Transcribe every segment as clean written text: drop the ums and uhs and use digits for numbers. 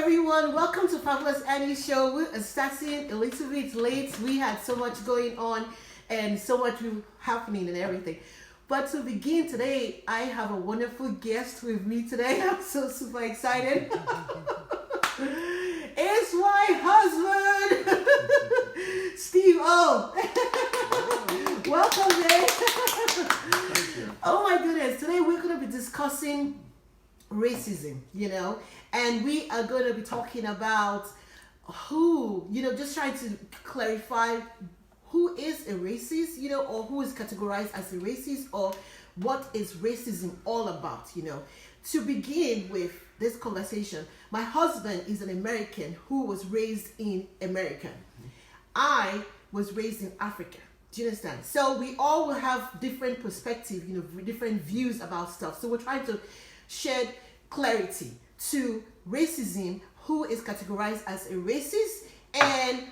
everyone. Welcome to Fabulous Annie Show. We're starting a little bit late. We had so much going on and so much happening and everything. But to begin today, I have a wonderful guest with me today. I'm so super excited. It's my husband, Steve O. Welcome, Dave. Oh my goodness. Today we're going to be discussing racism, and we are going to be talking about who, just trying to clarify who is a racist, or who is categorized as a racist, or what is racism all about, To begin with this conversation, my husband is an American who was raised in America. I was raised in Africa. Do you understand? So we all will have different perspectives, different views about stuff. So we're trying to shed clarity to racism, who is categorized as a racist, and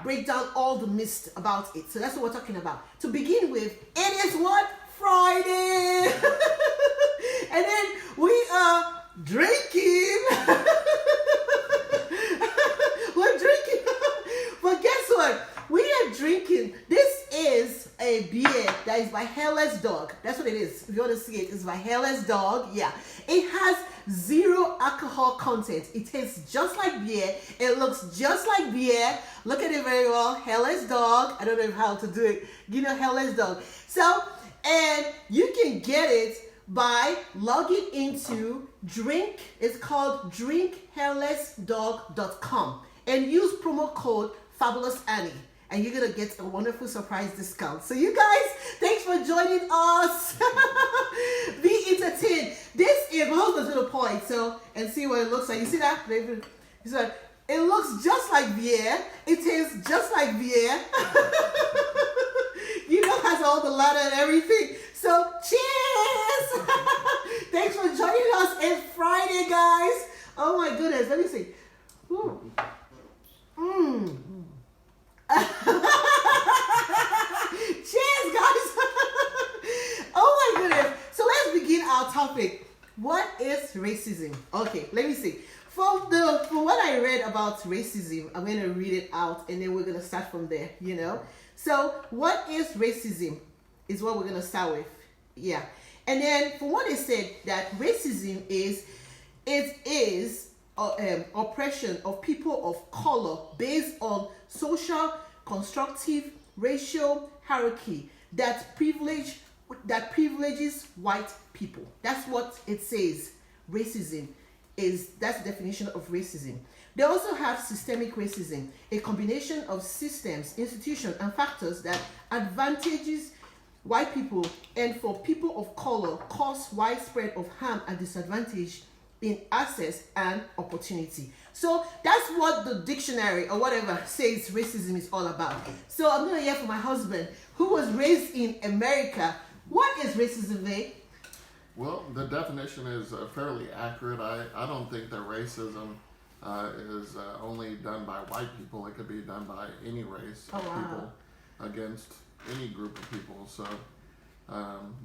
break down all the myths about it. So that's what we're talking about. To begin with, it is what? Friday! And then we are drinking. We're drinking. But guess what? We are drinking. This is a beer that is by Hairless Dog. That's what it is. If you want to see it, it's by Hairless Dog. Yeah. It has 0 alcohol content. It tastes just like beer. It looks just like beer. Look at it very well. Hairless Dog. I don't know how to do it. Hairless Dog. So, and you can get it by logging into drink. It's called drinkhairlessdog.com and use promo code Fabulous Annie. And you're going to get a wonderful surprise discount. So you guys, thanks for joining us. Be entertained. This is, my husband's going to pour it, and see what it looks like. You see that? It looks just like beer. It tastes just like beer. It has all the ladder and everything. So cheers. Thanks for joining us. It's Friday, guys. Oh my goodness. Let me see. Cheers, guys. Oh my goodness. So let's begin our topic. What is racism? Okay, let me see. From what I read about racism, I'm going to read it out and then we're going to start from there, So what is racism is what we're going to start with. Yeah. And then from what they said, that racism is oppression of people of color based on social constructive racial hierarchy that privileges white people. That's what it says. Racism is, that's the definition of racism. They also have systemic racism, a combination of systems, institutions, and factors that advantages white people and for people of color cause widespread of harm and disadvantage in access and opportunity. So that's what the dictionary or whatever says racism is all about. So I'm going to hear from my husband, who was raised in America. What is racism, Nate? Well, the definition is fairly accurate. I don't think that racism is only done by white people. It could be done by any race of people against any group of people. So,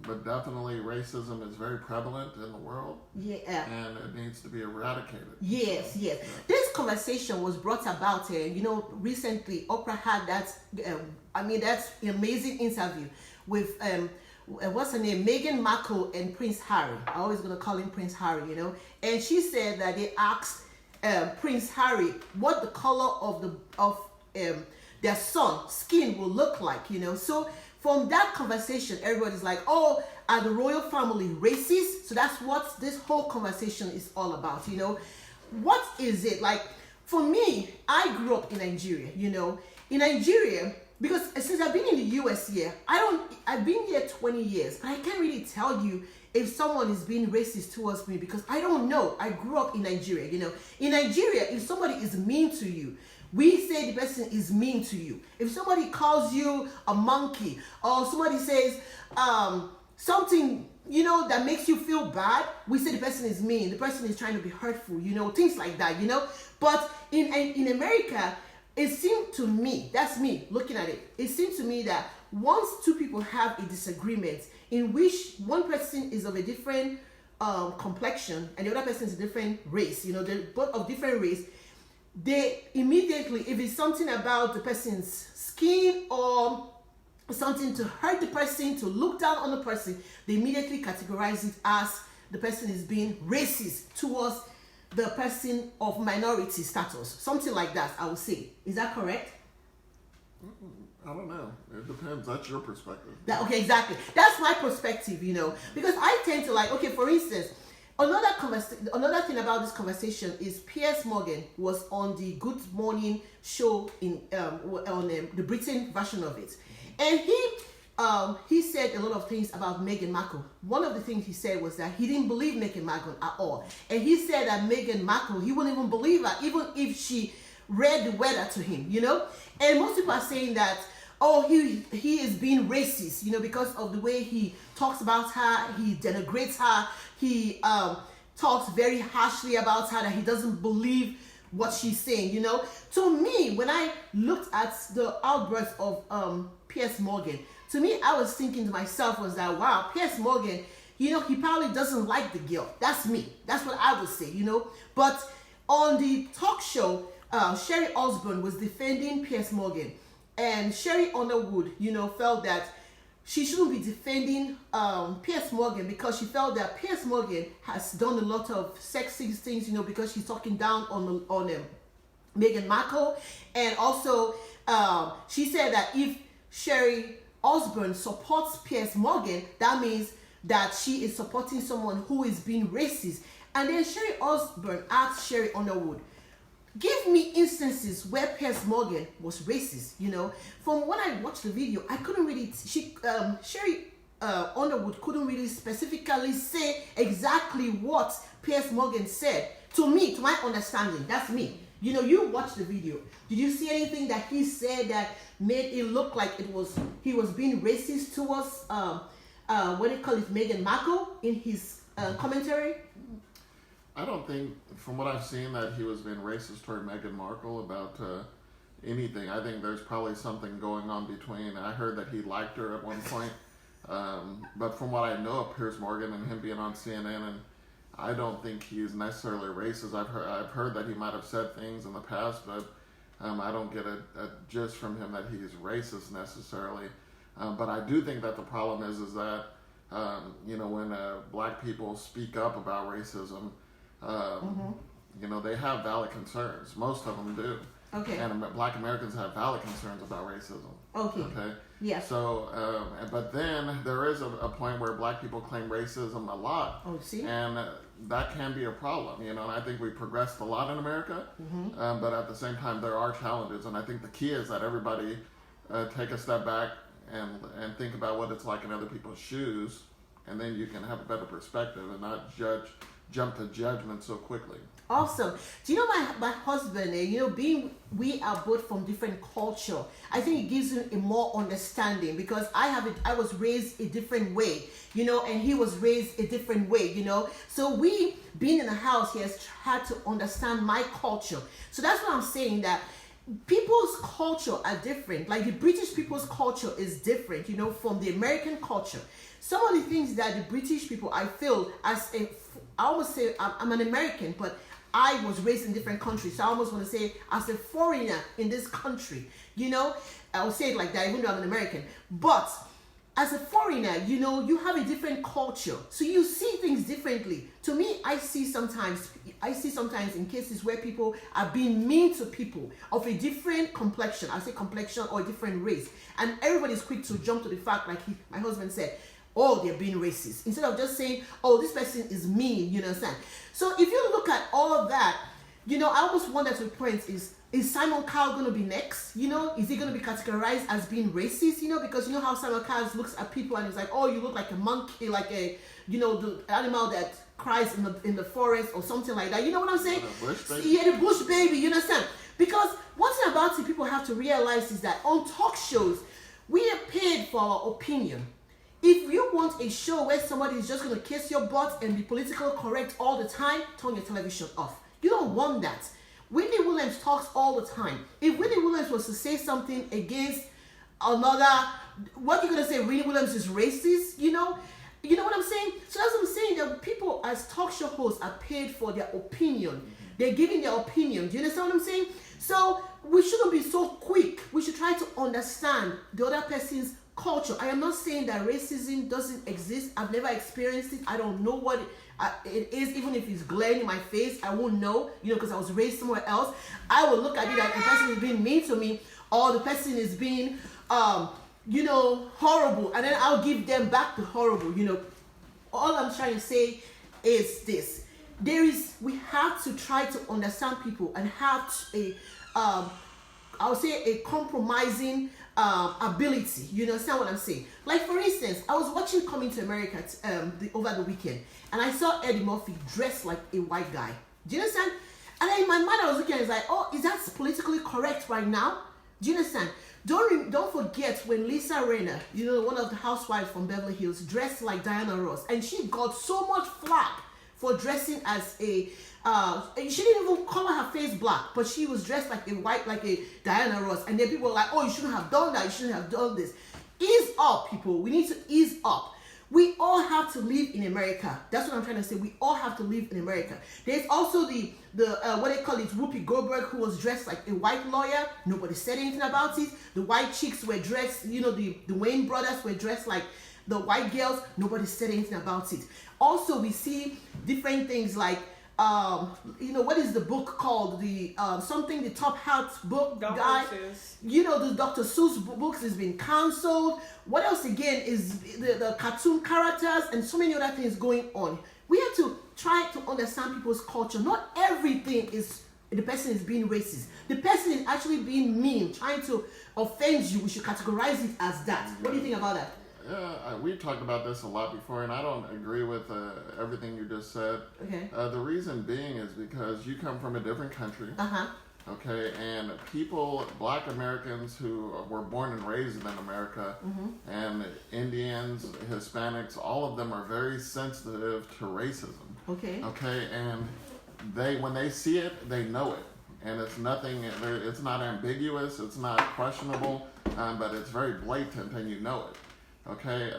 but definitely racism is very prevalent in the world. Yeah. And it needs to be eradicated. Yes, yes. This conversation was brought about, recently Oprah had that, that's an amazing interview with, what's her name? Meghan Markle and Prince Harry. I'm always going to call him Prince Harry, And she said that they asked Prince Harry what the color of their son's skin will look like, So from that conversation, everybody's like, oh, are the royal family racist? So that's what this whole conversation is all about, What is it? Like, for me, I grew up in Nigeria, In Nigeria, because since I've been in the US here, I've been here 20 years, but I can't really tell you if someone is being racist towards me because I don't know. I grew up in Nigeria, In Nigeria, if somebody is mean to you, we say the person is mean to you. If somebody calls you a monkey or somebody says something, that makes you feel bad, we say the person is mean. The person is trying to be hurtful, things like that, But in America, it seemed to me, that's me looking at it, it seemed to me that once two people have a disagreement in which one person is of a different complexion and the other person is a different race, you know, they're both of different race, they immediately, if it's something about the person's skin or something to hurt the person, to look down on the person, they immediately categorize it as the person is being racist towards the person of minority status. Something like that, I would say. Is that correct? I don't know. It depends. That's your perspective. Okay, exactly. That's my perspective, you know. Because I tend to like, okay, for instance, another thing about this conversation is Piers Morgan was on the Good Morning show on the Britain version of it. And he said a lot of things about Meghan Markle. One of the things he said was that he didn't believe Meghan Markle at all. And he said that Meghan Markle, he wouldn't even believe her, even if she read the weather to him, you know? And most people are saying that, oh, he is being racist, you know, because of the way he talks about her, he denigrates her, he talks very harshly about her, that he doesn't believe what she's saying, you know. To me, when I looked at the outburst of Piers Morgan, to me, I was thinking to myself was that, wow, Piers Morgan, you know, he probably doesn't like the girl. That's me. That's what I would say, you know. But on the talk show, Sharon Osbourne was defending Piers Morgan. And Sharon Underwood, you know, felt that she shouldn't be defending Piers Morgan because she felt that Piers Morgan has done a lot of sexist things, you know, because she's talking down on Meghan Markle. And also, she said that if Sharon Osbourne supports Piers Morgan, that means that she is supporting someone who is being racist. And then Sharon Osbourne asked Sharon Underwood, give me instances where Piers Morgan was racist, you know. From when I watched the video, I couldn't really, Sharon Underwood couldn't really specifically say exactly what Piers Morgan said. To me, to my understanding, that's me. You know, you watched the video. Did you see anything that he said that made it look like he was being racist towards, what do you call it, Meghan Markle in his commentary? I don't think, from what I've seen, that he was being racist toward Meghan Markle about anything. I think there's probably something going on between. I heard that he liked her at one point, but from what I know of Piers Morgan and him being on CNN, and I don't think he's necessarily racist. I've heard that he might have said things in the past, but I don't get a gist from him that he's racist necessarily. But I do think that the problem is that you know, when black people speak up about racism, you know, they have valid concerns. Most of them do. Okay. And black Americans have valid concerns about racism. Okay. Okay. Yeah. So, but then there is a point where black people claim racism a lot. Oh, see? And that can be a problem, you know, and I think we've progressed a lot in America, but at the same time, there are challenges. And I think the key is that everybody take a step back and think about what it's like in other people's shoes, and then you can have a better perspective and not jump to judgment so quickly. Awesome. Do you know my husband, you know, we are both from different culture, I think it gives him a more understanding, because I was raised a different way, you know, and he was raised a different way, you know. So we, being in the house, he has had to understand my culture. So that's what I'm saying, that people's culture are different. Like the British people's culture is different, you know, from the American culture. Some of the things that the British people, I feel I almost say I'm an American, but I was raised in different countries. So I almost want to say as a foreigner in this country, you know, I'll say it like that, even though I'm an American. But as a foreigner, you know, you have a different culture. So you see things differently. To me, I see sometimes in cases where people are being mean to people of a different complexion. I say complexion or a different race. And everybody's quick to jump to the fact, like my husband said, oh, they're being racist. Instead of just saying, oh, this person is mean, you understand? So if you look at all of that, you know, I almost wonder to the point is Simon Cowell going to be next? You know, is he going to be categorized as being racist? You know, because you know how Simon Cowell looks at people and he's like, oh, you look like a monkey, like a, you know, the animal that cries in the forest or something like that. You know what I'm saying? Yeah, the bush baby, you understand? Because one thing about it people have to realize is that on talk shows, we are paid for our opinion. If you want a show where somebody is just going to kiss your butt and be politically correct all the time, turn your television off. You don't want that. Whitney Williams talks all the time. If Whitney Williams was to say something against another, what are you going to say? Whitney Williams is racist, you know? You know what I'm saying? So that's what I'm saying. That people as talk show hosts are paid for their opinion. They're giving their opinion. Do you understand what I'm saying? So we shouldn't be so quick. We should try to understand the other person's culture. I am not saying that racism doesn't exist. I've never experienced it. I don't know what it is. Even if it's glaring in my face, I won't know, because I was raised somewhere else. I will look at it that the person is being mean to me, or the person is being horrible, and then I'll give them back the horrible. All I'm trying to say is this: we have to try to understand people and have I would say a compromising ability. You understand what I'm saying? Like, for instance, I was watching Coming to America over the weekend, and I saw Eddie Murphy dressed like a white guy. Do you understand? And then in my mind, I was looking at it, like, oh, is that politically correct right now? Do you understand? Don't forget when Lisa Rinna, one of the housewives from Beverly Hills, dressed like Diana Ross, and she got so much flack for dressing as a she didn't even color her face black, but she was dressed like a Diana Ross, and then people were like, oh, you shouldn't have done that, you shouldn't have done this. Ease up, people. We need to ease up. We all have to live in America. That's what I'm trying to say. We all have to live in America. There's also the what they call it, Whoopi Goldberg, who was dressed like a white lawyer. Nobody said anything about it. The white chicks were dressed, the Wayne brothers were dressed like the white girls. Nobody said anything about it. Also, we see different things like, what is the book called? The Top Hat book guy. The Dr. Seuss books has been cancelled. What else again is the cartoon characters and so many other things going on. We have to try to understand people's culture. Not everything is the person is being racist. The person is actually being mean, trying to offend you. We should categorize it as that. What do you think about that? Yeah, we've talked about this a lot before, and I don't agree with everything you just said. Okay. The reason being is because you come from a different country. Okay, and Black Americans who were born and raised in America, and Indians, Hispanics, all of them are very sensitive to racism. Okay. Okay, and when they see it, they know it, and it's nothing. It's not ambiguous. It's not questionable, but it's very blatant, and you know it. Okay,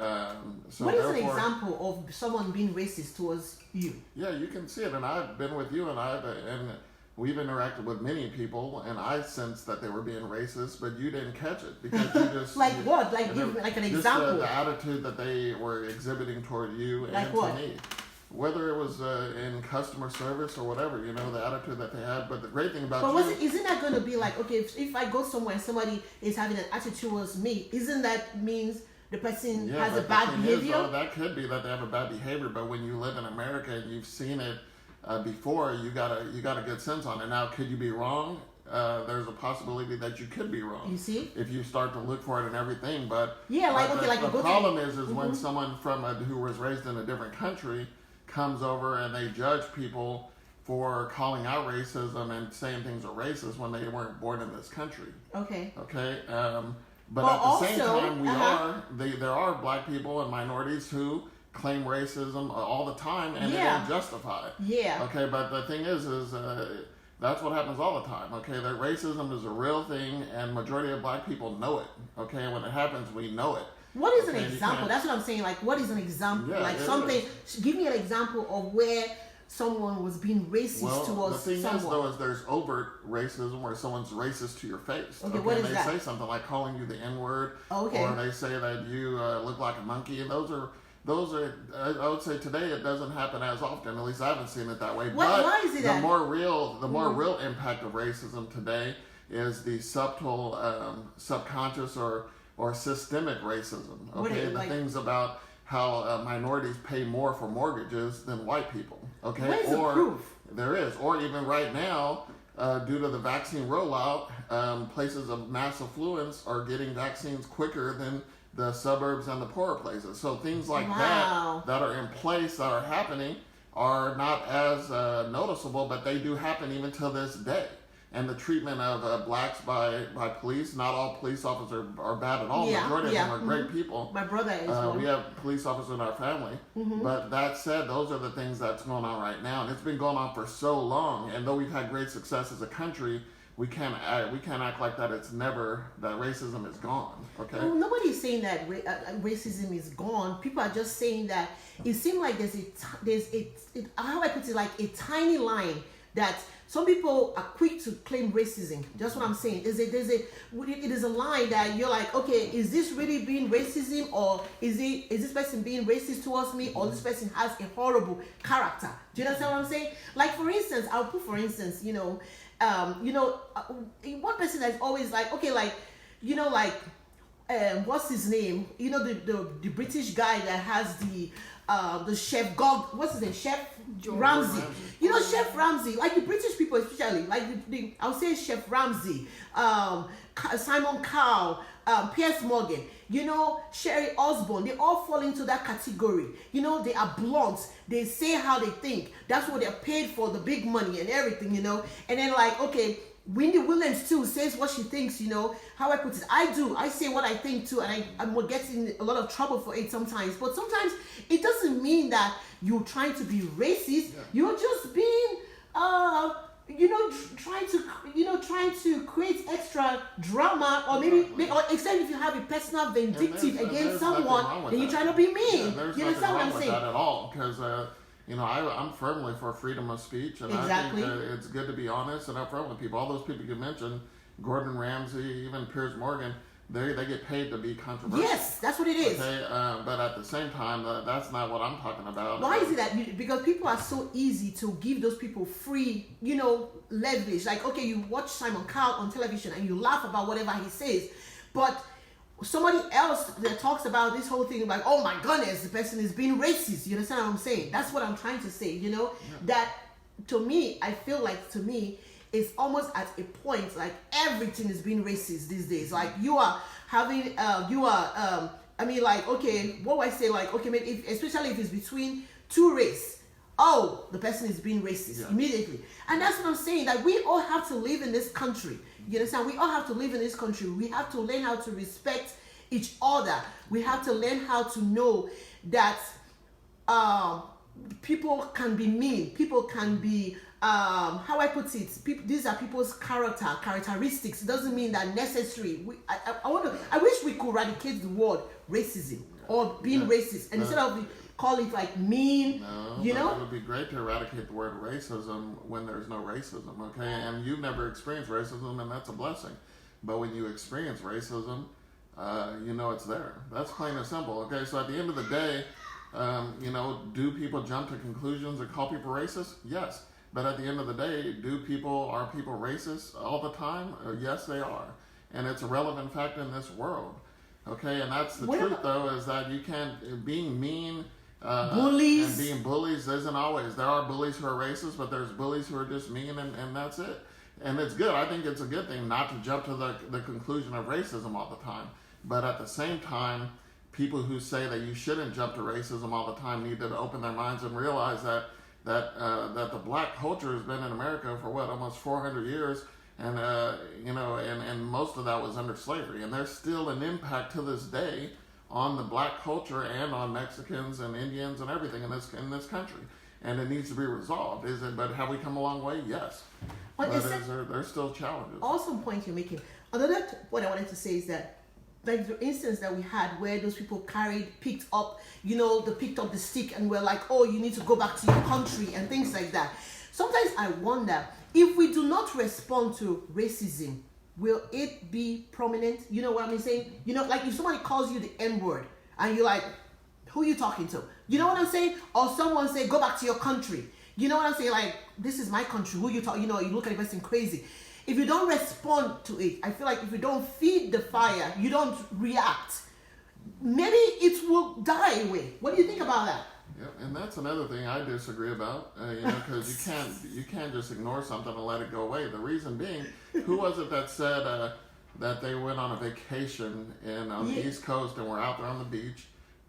so what is an example of someone being racist towards you? Yeah, you can see it, and I've been with you, and we've interacted with many people, and I sensed that they were being racist, but you didn't catch it because you just what? Like give me like an example. The attitude that they were exhibiting toward you and what? to me, whether it was in customer service or whatever, the attitude that they had. But the great thing about isn't that going to be like, okay, if I go somewhere and somebody is having an attitude towards me, isn't that means the person has a bad behavior? That could be that they have a bad behavior, but when you live in America and you've seen it before, you got a good sense on it. Now, could you be wrong? There's a possibility that you could be wrong. You see? If you start to look for it and everything, but the problem is when someone who was raised in a different country comes over and they judge people for calling out racism and saying things are racist when they weren't born in this country. Okay. Okay. But at the same time, there are Black people and minorities who claim racism all the time, and they don't justify it. Yeah. Okay, but the thing is that's what happens all the time. Okay, that racism is a real thing, and majority of Black people know it. Okay, when it happens, we know it. What is an example? That's what I'm saying. Like, what is an example? Yeah, something. Give me an example of where someone was being racist towards the thing someone. is there's overt racism where someone's racist to your face. Okay, what is they that? Say something like calling you the N-word, or they say that you look like a monkey, and those are. I would say today it doesn't happen as often. At least I haven't seen it that way. Why is it the more real impact of racism today is the subtle, subconscious or systemic racism. Okay, things about how minorities pay more for mortgages than white people. Okay, where's the proof? There is, or even right now, due to the vaccine rollout, places of mass affluence are getting vaccines quicker than the suburbs and the poorer places. So things like that are in place, that are happening, are not as noticeable, but they do happen even to this day. And the treatment of blacks by police, not all police officers are bad at all. The majority of them are great people. My brother is one. We have police officers in our family. But that said, those are the things that's going on right now. And it's been going on for so long. And though we've had great success as a country, we can't act like that that racism is gone. Okay. No, nobody's saying that racism is gone. People are just saying that it seems like how I put it, like a tiny line that some people are quick to claim racism. That's what I'm saying. It is a line that you're like, okay, is this really being racism, or is this person being racist towards me, or this person has a horrible character? Do you understand what I'm saying? Like, for instance, I'll put, for instance, one person that's always like, okay, like, what's his name? The British guy that has the chef what's his name? Chef Ramsay. Chef Ramsay, like the British people especially, like I would say Chef Ramsay, Simon Cowell, Piers Morgan, Sharon Osbourne, they all fall into that category. They are blunt. They say how they think. That's what they're paid for, the big money and everything, And then, like, okay, Wendy Williams too says what she thinks, how I put it. I say what I think too, and I'm getting a lot of trouble for it sometimes. But sometimes it doesn't mean that you're trying to be racist. Yeah. You're just being, trying to create extra drama, or maybe, or except if you have a personal vindictive against someone, then you're trying to be mean. Yeah, you understand what I'm saying? That at all, because I'm firmly for freedom of speech, and exactly. I think it's good to be honest and upfront with people. All those people you mentioned, Gordon Ramsay, even Piers-Morgan, they get paid to be controversial. Yes, that's what it is. Okay, but at the same time, that's not what I'm talking about. Why is it that? Because people are so easy to give those people free, leverage. Like, okay, you watch Simon Cowell on television and you laugh about whatever he says, but somebody else that talks about this whole thing, like, oh my goodness, the person is being racist. You understand what I'm saying? That's what I'm trying to say. That to me, I feel like it's almost at a point like everything is being racist these days. Like, you are having, okay, what do I say? Like, okay, especially if it's between two races. Oh, the person is being racist immediately. And that's what I'm saying, that we all have to live in this country. You understand? We all have to live in this country. We have to learn how to respect each other. We have to learn how to know that people can be mean. People can be, how I put it, these are people's characteristics. It doesn't mean that necessary. I wish we could eradicate the word racism or being racist, and instead of call it like mean, It would be great to eradicate the word racism when there's no racism, okay? And you've never experienced racism, and that's a blessing. But when you experience racism, it's there. That's plain and simple, okay? So at the end of the day, do people jump to conclusions and call people racist? Yes. But at the end of the day, are people racist all the time? Yes, they are. And it's a relevant fact in this world, okay? And that's the truth, though, is that you can't, being mean, bullies and being bullies isn't always. There are bullies who are racist, but there's bullies who are just mean, and that's it. And it's good. I think it's a good thing not to jump to the conclusion of racism all the time. But at the same time, people who say that you shouldn't jump to racism all the time need to open their minds and realize that the black culture has been in America for almost 400 years, and and most of that was under slavery, and there's still an impact to this day on the black culture and on Mexicans and Indians and everything in this country, and it needs to be resolved. But have we come a long way? Yes. But there's still challenges. Awesome point you're making. Another point I wanted to say is that, like the instance that we had where those people picked up the stick and were like, oh, you need to go back to your country and things like that. Sometimes I wonder, if we do not respond to racism, will it be prominent? You know what I'm saying? Like if somebody calls you the N-word and you're like, who are you talking to? You know what I'm saying? Or someone say, go back to your country. You know what I'm saying? Like, this is my country. Who you talk? You look at the person crazy. If you don't respond to it, I feel like if you don't feed the fire, you don't react, maybe it will die away. What do you think about that? Yeah, and that's another thing I disagree about, because you can't just ignore something and let it go away. The reason being, who was it that said that they went on a vacation on the East Coast and were out there on the beach,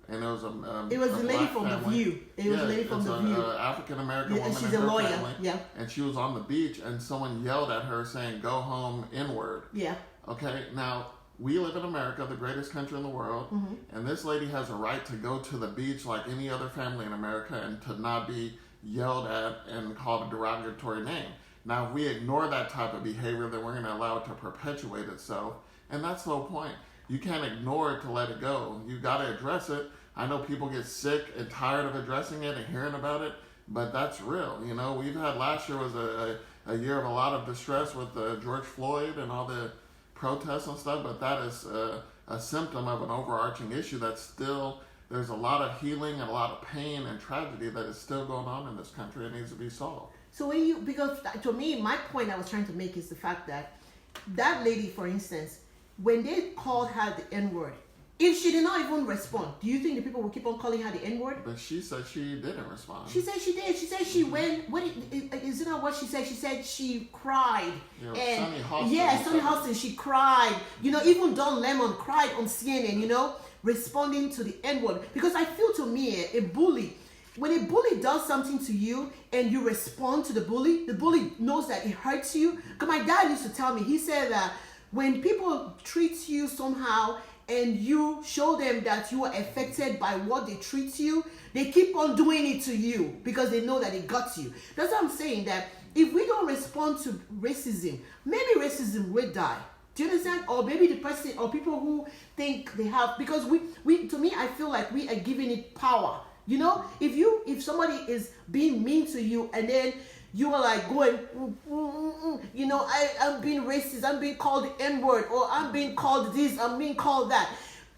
and it was the lady from The View. It was the lady from The View. African American woman. She's and a her lawyer. Family, yeah. And she was on the beach, and someone yelled at her saying, "Go home, N-word." Yeah. Okay, now. We live in America, the greatest country in the world, and this lady has a right to go to the beach like any other family in America and to not be yelled at and called a derogatory name. Now, if we ignore that type of behavior, then we're going to allow it to perpetuate itself. And that's the whole point. You can't ignore it to let it go. You got to address it. I know people get sick and tired of addressing it and hearing about it, but that's real. You know, we've had last year was a year of a lot of distress with George Floyd and all the protests and stuff, but that is a symptom of an overarching issue that's still, there's a lot of healing and a lot of pain and tragedy that is still going on in this country. It needs to be solved. So when you, because to me, my point I was trying to make is the fact that that lady, for instance, when they called her the N-word, if she did not even respond, do you think the people will keep on calling her the N-word? But she said she didn't respond. She said she did. She said she went. What is it not what she said? She said she cried. You know, and Sunny Hostin. yeah, Sunny Hostin. She cried. You know, even Don Lemon cried on CNN. You know, responding to the N-word, because I feel to me a bully. When a bully does something to you and you respond to the bully knows that it hurts you. Because my dad used to tell me, he said that when people treat you somehow and you show them that you are affected by what they treat you, they keep on doing it to you because they know that it got you. That's what I'm saying, that if we don't respond to racism, maybe racism will die. Do you understand? Or maybe the person or people who think they have, because we to me, I feel like we are giving it power. You know, if somebody is being mean to you and then you are like going, you know, I'm being racist, I'm being called the N-word, or I'm being called this, I'm being called that,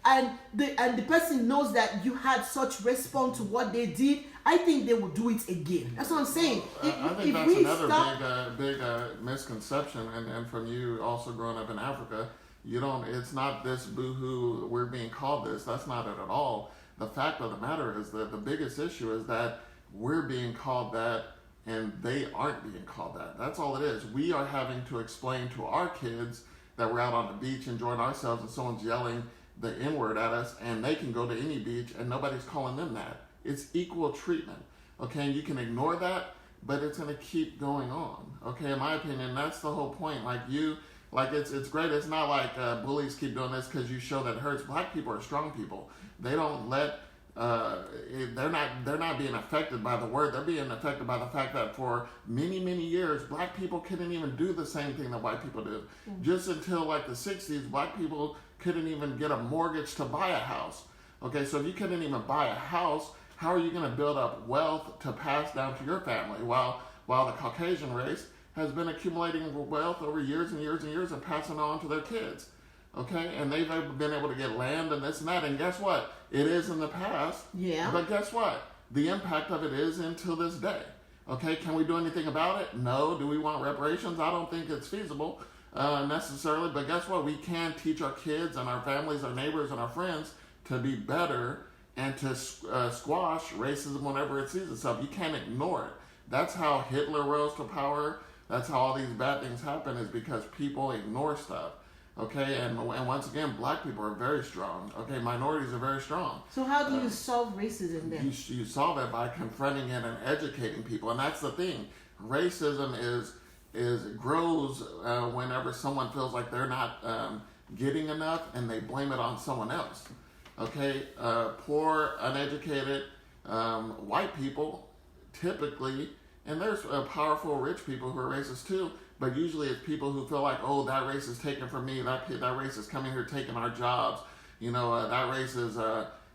and the person knows that you had such response to what they did, I think they will do it again. That's what I'm saying. I think that's another big misconception, and from you also growing up in Africa, it's not this boo-hoo, we're being called this. That's not it at all. The fact of the matter is that the biggest issue is that we're being called that and they aren't being called that. That's all it is. We are having to explain to our kids that we're out on the beach enjoying ourselves and someone's yelling the N-word at us and they can go to any beach and nobody's calling them that. It's equal treatment. Okay, you can ignore that, but it's going to keep going on. Okay, in my opinion, that's the whole point. It's great. It's not like bullies keep doing this because you show that it hurts. Black people are strong people. They don't let, they're not being affected by the word. They're being affected by the fact that for many, many years, black people couldn't even do the same thing that white people do. Mm-hmm. Just until like the 60s, black people couldn't even get a mortgage to buy a house. Okay, so if you couldn't even buy a house, how are you going to build up wealth to pass down to your family? While the Caucasian race has been accumulating wealth over years and years and years and passing on to their kids. Okay, and they've been able to get land and this and that, and guess what? It is in the past. Yeah. But guess what? The impact of it is until this day. Okay, can we do anything about it? No. Do we want reparations? I don't think it's feasible necessarily, but guess what? We can teach our kids and our families, our neighbors, and our friends to be better and to squash racism whenever it sees itself. You can't ignore it. That's how Hitler rose to power. That's how all these bad things happen, is because people ignore stuff. Okay, and once again, black people are very strong. Okay, minorities are very strong. So how do you solve racism then? You solve it by confronting it and educating people, and that's the thing. Racism grows whenever someone feels like they're not getting enough, and they blame it on someone else. Okay, poor, uneducated white people typically, and there's powerful rich people who are racist too. But usually it's people who feel like, oh, that race is taken from me. That race is coming here taking our jobs. You know, that race is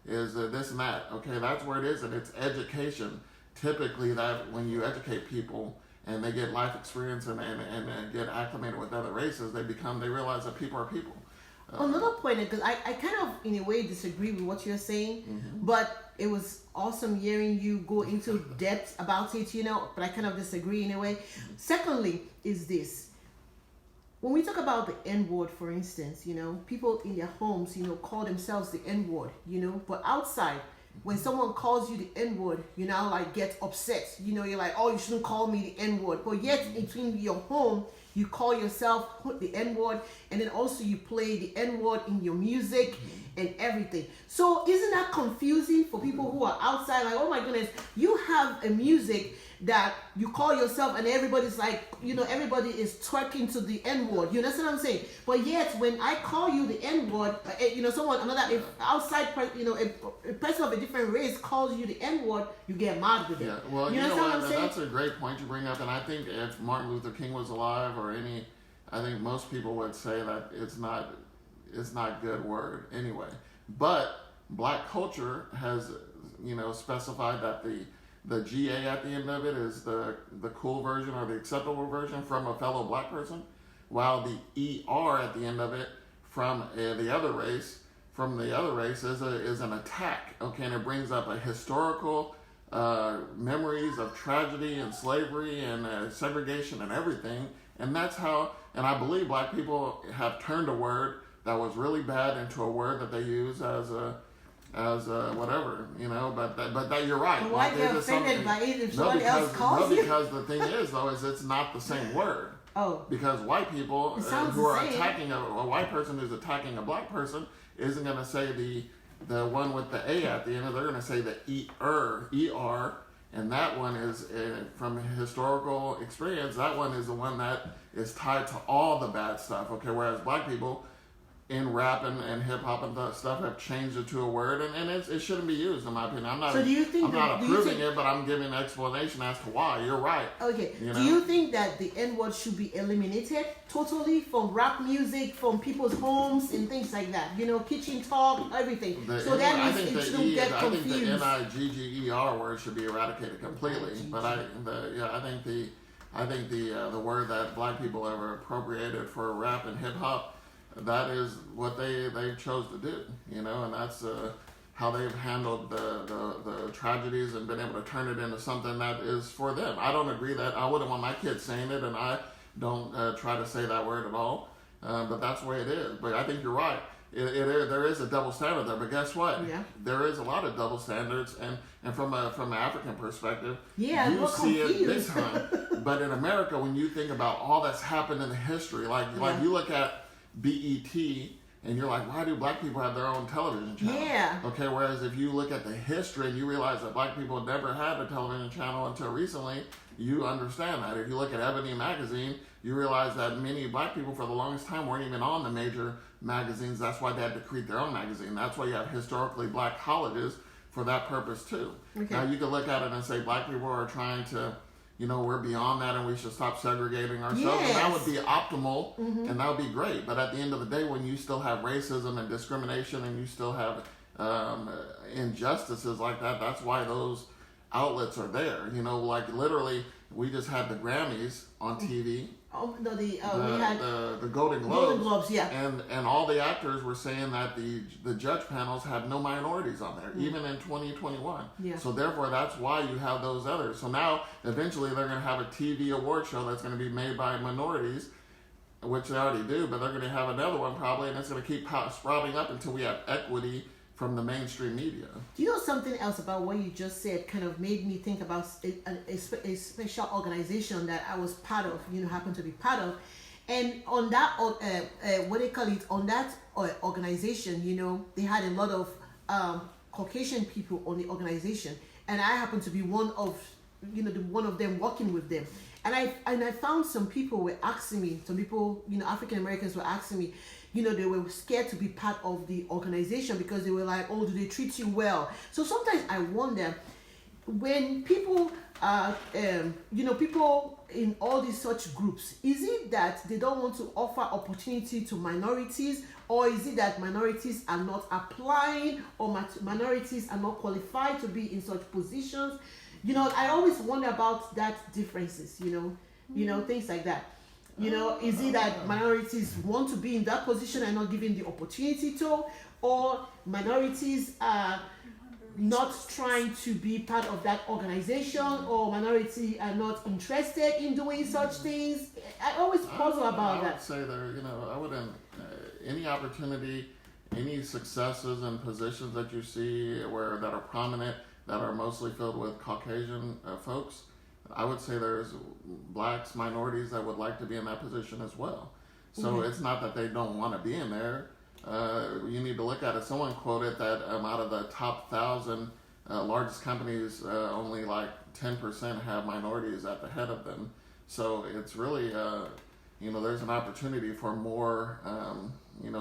this and that. Okay, that's where it is, and it's education. Typically, that when you educate people and they get life experience and get acclimated with other races, they realize that people are people. Another point, because I kind of, in a way, disagree with what you're saying, mm-hmm. but it was awesome hearing you go into depth about it, you know, but I kind of disagree in a way. Mm-hmm. Secondly, is this. When we talk about the N-word, for instance, you know, people in their homes, you know, call themselves the N-word, you know, but outside, when someone calls you the N-word, you now like get upset. You know, you're like, oh, you shouldn't call me the N-word. But yet, in your home, you call yourself the N-word, and then also you play the N-word in your music and everything. So isn't that confusing for people who are outside? Like, oh my goodness, you have a music that you call yourself and everybody's like, everybody is twerking to the N-word. You understand what I'm saying? But yet, when I call you the N-word, if outside, a person of a different race calls you the N-word, you get mad with it. Yeah, well, you know what? That's a great point you bring up, and I think if Martin Luther King was alive I think most people would say that it's not good word anyway. But black culture has, specified that the GA at the end of it is the cool version or the acceptable version from a fellow black person, while the ER at the end of it from the other race is an attack. Okay, and it brings up a historical memories of tragedy and slavery and segregation and everything, and that's how. And I believe black people have turned a word that was really bad into a word that they use as whatever, but that you're right. Why get offended by it if someone else calls you? Because the thing is, though, is it's not the same word. Oh. Because white people who are attacking a white person who's attacking a black person isn't going to say the one with the A at the end. They're going to say the ER, and that one is from historical experience. That one is the one that is tied to all the bad stuff. Okay, whereas black people in rap and hip hop and stuff have changed it to a word, and it shouldn't be used in my opinion. I'm not approving it, but I'm giving an explanation as to why. You're right. Okay. Do you think that the N-word should be eliminated totally from rap music, from people's homes and things like that? Kitchen talk, everything. It shouldn't get confused. I think the NIGGER word should be eradicated completely. But I think the word that black people ever appropriated for rap and hip hop, that is what they chose to do, and that's how they've handled the tragedies and been able to turn it into something that is for them. I don't agree that I wouldn't want my kids saying it, and I don't try to say that word at all, but that's the way it is. But I think you're right. There is a double standard there, but guess what? Yeah. There is a lot of double standards, and from an African perspective, yeah, you see it big time. But in America, when you think about all that's happened in the history, like you look at BET, and you're like, why do black people have their own television channel? Yeah. Okay, whereas if you look at the history and you realize that black people never had a television channel until recently, you understand that. If you look at Ebony magazine, you realize that many black people for the longest time weren't even on the major magazines. That's why they had to create their own magazine. That's why you have historically black colleges for that purpose too. Okay. Now you can look at it and say black people are trying to, we're beyond that and we should stop segregating ourselves. Yes. And that would be optimal, and that would be great. But at the end of the day, when you still have racism and discrimination and you still have injustices like that, that's why those outlets are there. Like literally, we just had the Grammys on TV. Oh no, we had the Golden Globes. Golden Globes, yeah. And all the actors were saying that the judge panels had no minorities on there, even in 2021. Yeah. So therefore, that's why you have those others. So now, eventually, they're going to have a TV award show that's going to be made by minorities, which they already do, but they're going to have another one probably, and it's going to keep sprouting up until we have equity from the mainstream media. Do you know something else about what you just said kind of made me think about a special organization that I was part of, happened to be part of. And on that, on that organization, they had a lot of Caucasian people on the organization. And I happened to be one of them working with them. And I found some people were asking me, African Americans were asking me, they were scared to be part of the organization because they were like, oh, do they treat you well? So sometimes I wonder, when people, people in all these such groups, is it that they don't want to offer opportunity to minorities, or is it that minorities are not applying, or minorities are not qualified to be in such positions? I always wonder about that differences, things like that. Is it that minorities want to be in that position and not given the opportunity to, or minorities are not trying to be part of that organization, or minority are not interested in doing such things? I always puzzle about that. I would say I wouldn't, any opportunity, any successes and positions that you see that are prominent, that are mostly filled with Caucasian folks, I would say there's blacks, minorities that would like to be in that position as well. So It's not that they don't want to be in there. You need to look at it. Someone quoted that out of the top 1,000 largest companies, only like 10% have minorities at the head of them. So it's really, there's an opportunity for more,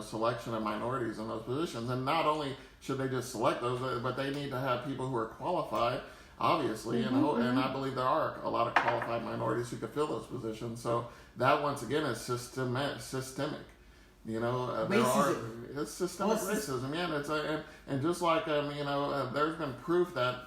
selection of minorities in those positions. And not only should they just select those, but they need to have people who are qualified, obviously, and I believe there are a lot of qualified minorities who could fill those positions. So that, once again, is systemic. It's systemic racism. Yeah, and it's and just like there's been proof that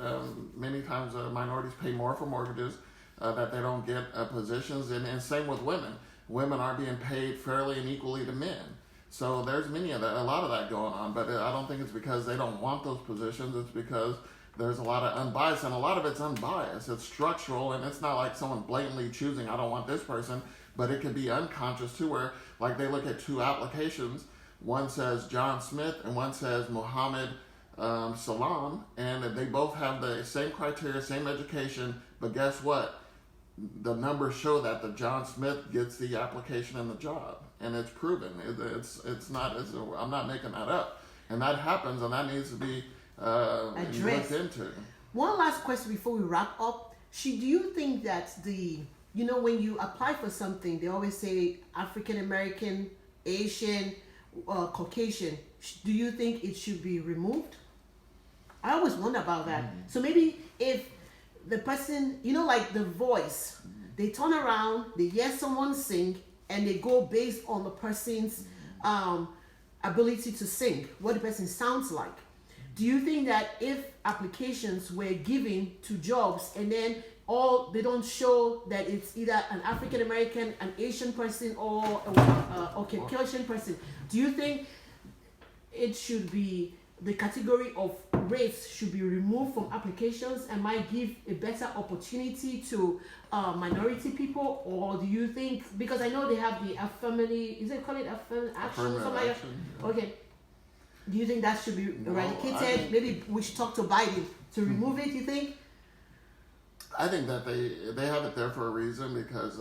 many times minorities pay more for mortgages, that they don't get positions, and same with women. Women aren't being paid fairly and equally to men. So there's a lot of that going on. But I don't think it's because they don't want those positions. It's because there's a lot of unbiased, and a lot of it's unbiased. It's structural, and it's not like someone blatantly choosing, I don't want this person. But it could be unconscious too, where like they look at two applications. One says John Smith and one says Mohammed Salam, and they both have the same criteria, same education. But guess what? The numbers show that the John Smith gets the application and the job, and it's proven. I'm not making that up, and that happens, and that needs to be looked into. One last question before we wrap up. Do you think that when you apply for something, they always say African American, Asian, Caucasian. Do you think it should be removed? I always wonder about that. So maybe if the person, like The Voice, they turn around, they hear someone sing, and they go based on the person's ability to sing, what the person sounds like. Do you think that if applications were given to jobs and then they don't show that it's either an African American, an Asian person, or a Caucasian person, do you think it should be the category of race should be removed from applications and might give a better opportunity to minority people? Or do you think, because I know they have the affirmative action? Okay. Do you think that should be eradicated? Maybe we should talk to Biden to remove it, you think? I think that they have it there for a reason, because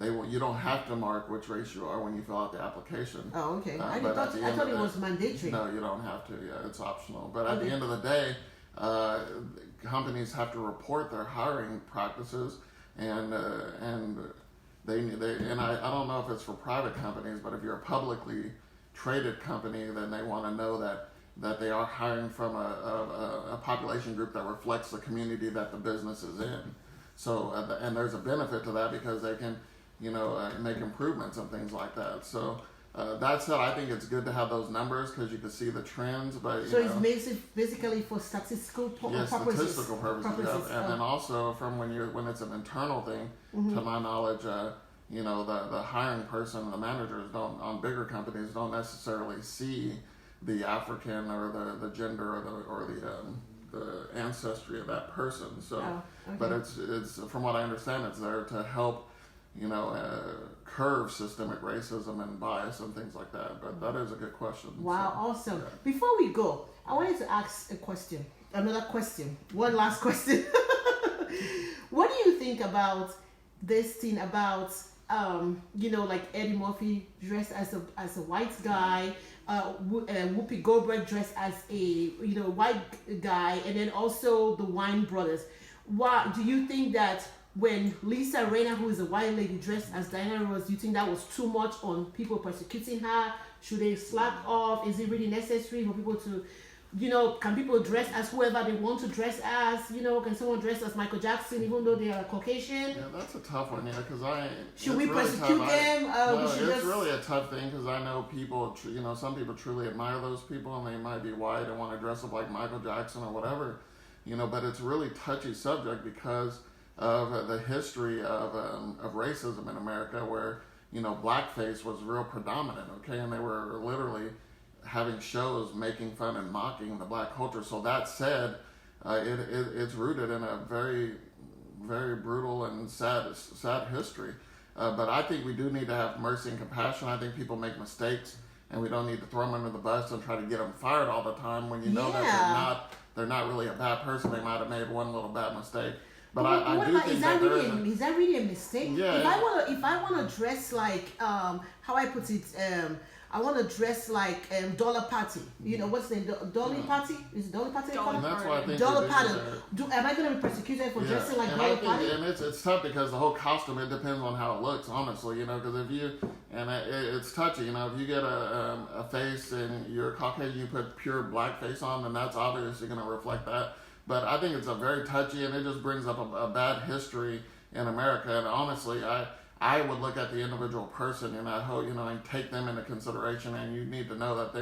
you don't have to mark which race you are when you fill out the application. Oh, okay. I thought it was mandatory. No, you don't have to. Yeah, it's optional. But at the end of the day, companies have to report their hiring practices, and I don't know if it's for private companies, but if you're a publicly traded company, then they want to know that they are hiring from a population group that reflects the community that the business is in. So, and there's a benefit to that, because they can, make improvements and things like that. So, that said, I think it's good to have those numbers, because you can see the trends. But it's basically for statistical purposes. Statistical purposes. Yeah. And then also from when it's an internal thing, to my knowledge, the hiring person, the managers on bigger companies don't necessarily see the African or the gender or the ancestry of that person. So, but it's from what I understand, it's there to help, curb systemic racism and bias and things like that. But that is a good question. Wow, awesome. Yeah. Before we go, I wanted to ask another question. One last question. What do you think about this thing about like Eddie Murphy dressed as a white guy, Whoopi Goldberg dressed as a white guy, and then also the Wine brothers? Why do you think that when Lisa Rinna, who is a white lady, dressed as Diana Ross, do you think that was too much on people persecuting her? Should they slack off? Is it really necessary for people to, can people dress as whoever they want to dress as? Can someone dress as Michael Jackson even though they are Caucasian? Yeah, that's a tough one, because should we persecute them? It's really a tough thing, because I know people, some people truly admire those people, and they might be white and want to dress up like Michael Jackson or whatever, but it's a really touchy subject because of the history of racism in America, where, blackface was real predominant, and they were literally having shows making fun and mocking the black culture. So that said, it's rooted in a very, very brutal and sad history. But I think we do need to have mercy and compassion. I think people make mistakes, and we don't need to throw them under the bus and try to get them fired all the time when that they're not really a bad person. They might have made one little bad mistake. But I do think is that really a mistake? Yeah. If I wanna dress like how I put it, I want to dress like Dollar Party. You know what's the name? Dolly Party? Is it Dolly Party? And that's why I think Dollar Party. Am I going to be persecuted for dressing like Dollar Party? And it's tough because the whole costume, it depends on how it looks, honestly, you know, because if you, and it's touchy, you know, if you get a face and you're Caucasian, you put pure blackface on, then that's obviously going to reflect that. But I think it's a very touchy, and it just brings up a bad history in America. And honestly, I would look at the individual person and I hope, you know, and take them into consideration. And you need to know that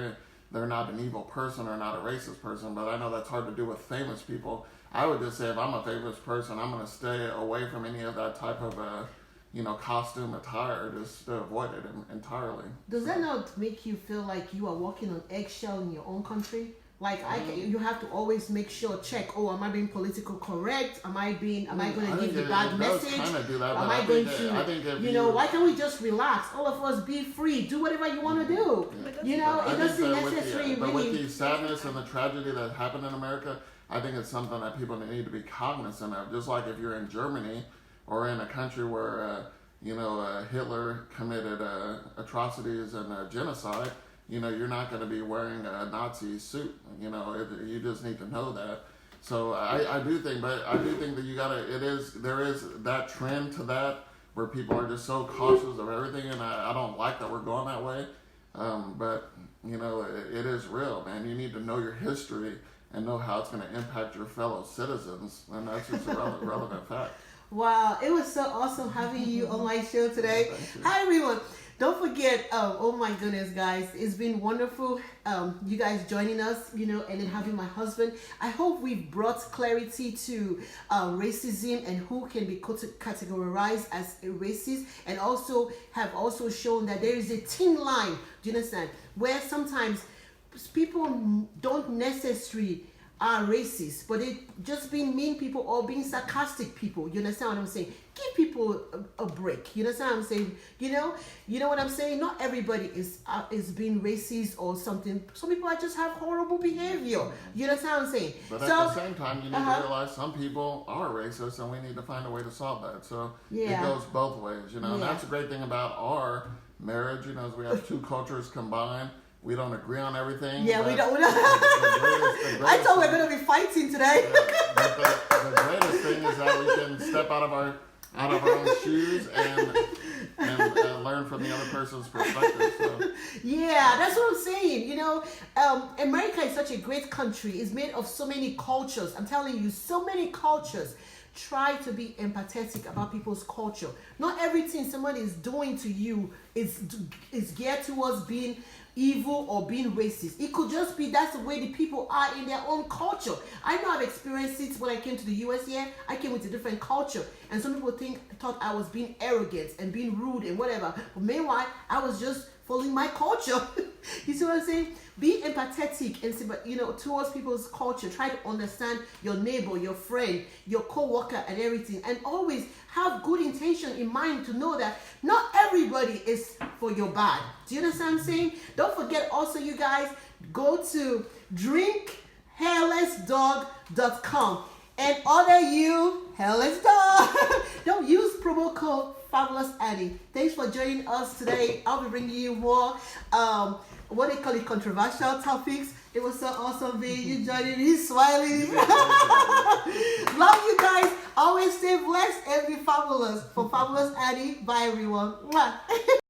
they're not an evil person or not a racist person. But I know that's hard to do with famous people. I would just say if I'm a famous person, I'm going to stay away from any of that type of, you know, costume attire, just to avoid it entirely. Does that not make you feel like you are walking on eggshell in your own country? Like you have to always make sure, check. Oh, am I being political correct? Am I going to give the bad message? Am I going to, you know, why can't we just relax? All of us be free, do whatever you want to do. You know, it doesn't necessarily. But with the sadness and the tragedy that happened in America, I think it's something that people need to be cognizant of. Just like if you're in Germany or in a country where, you know, Hitler committed atrocities and genocide. You know, you're not going to be wearing a Nazi suit. You know, you just need to know that. So I do think that there is that trend to that where people are just so cautious of everything, and I don't like that we're going that way. But you know, it is real, man. You need to know your history and know how it's going to impact your fellow citizens, and that's just a relevant fact. Wow, it was so awesome having you on my show today. Hi everyone. Don't forget, oh my goodness, guys, it's been wonderful, you guys joining us, you know, and then having my husband. I hope we've brought clarity to racism and who can be categorized as a racist, and also have also shown that there is a thin line, do you understand, where sometimes people don't necessarily are racist, but it just being mean people or being sarcastic people. You understand what I'm saying? Give people a break. You understand what I'm saying? You know what I'm saying? Not everybody is being racist or something. Some people just have horrible behavior. You understand what I'm saying? But at the same time, you need to realize some people are racist, and we need to find a way to solve that. So it goes both ways. You know, and that's the great thing about our marriage. You know, is we have two cultures combined. We don't agree on everything. Yeah, we don't. I thought we were going to be fighting today. But the greatest thing is that we can step out of our own shoes and learn from the other person's perspective. So. Yeah, that's what I'm saying. You know, America is such a great country. It's made of so many cultures. I'm telling you, so many cultures. Try to be empathetic about people's culture. Not everything somebody is doing to you is geared towards being evil or being racist. It could just be that's the way the people are in their own culture. I know I've experienced it when I came to the US here. I came with a different culture, and some people thought I was being arrogant and being rude and whatever. But meanwhile, I was just following my culture. You see what I'm saying? Be empathetic and, you know, towards people's culture. Try to understand your neighbor, your friend, your co-worker and everything. And always have good intention in mind to know that not everybody is for your bad. Do you understand what I'm saying? Don't forget also, you guys, go to drinkhairlessdog.com and order you hairless dog. Don't use promo code Fabulous Annie. Thanks for joining us today. I'll be bringing you more what they call it, controversial topics. It was so awesome being you joining me, smiling. Love you guys. Always stay blessed and be fabulous. For Fabulous Annie, bye everyone. Mwah.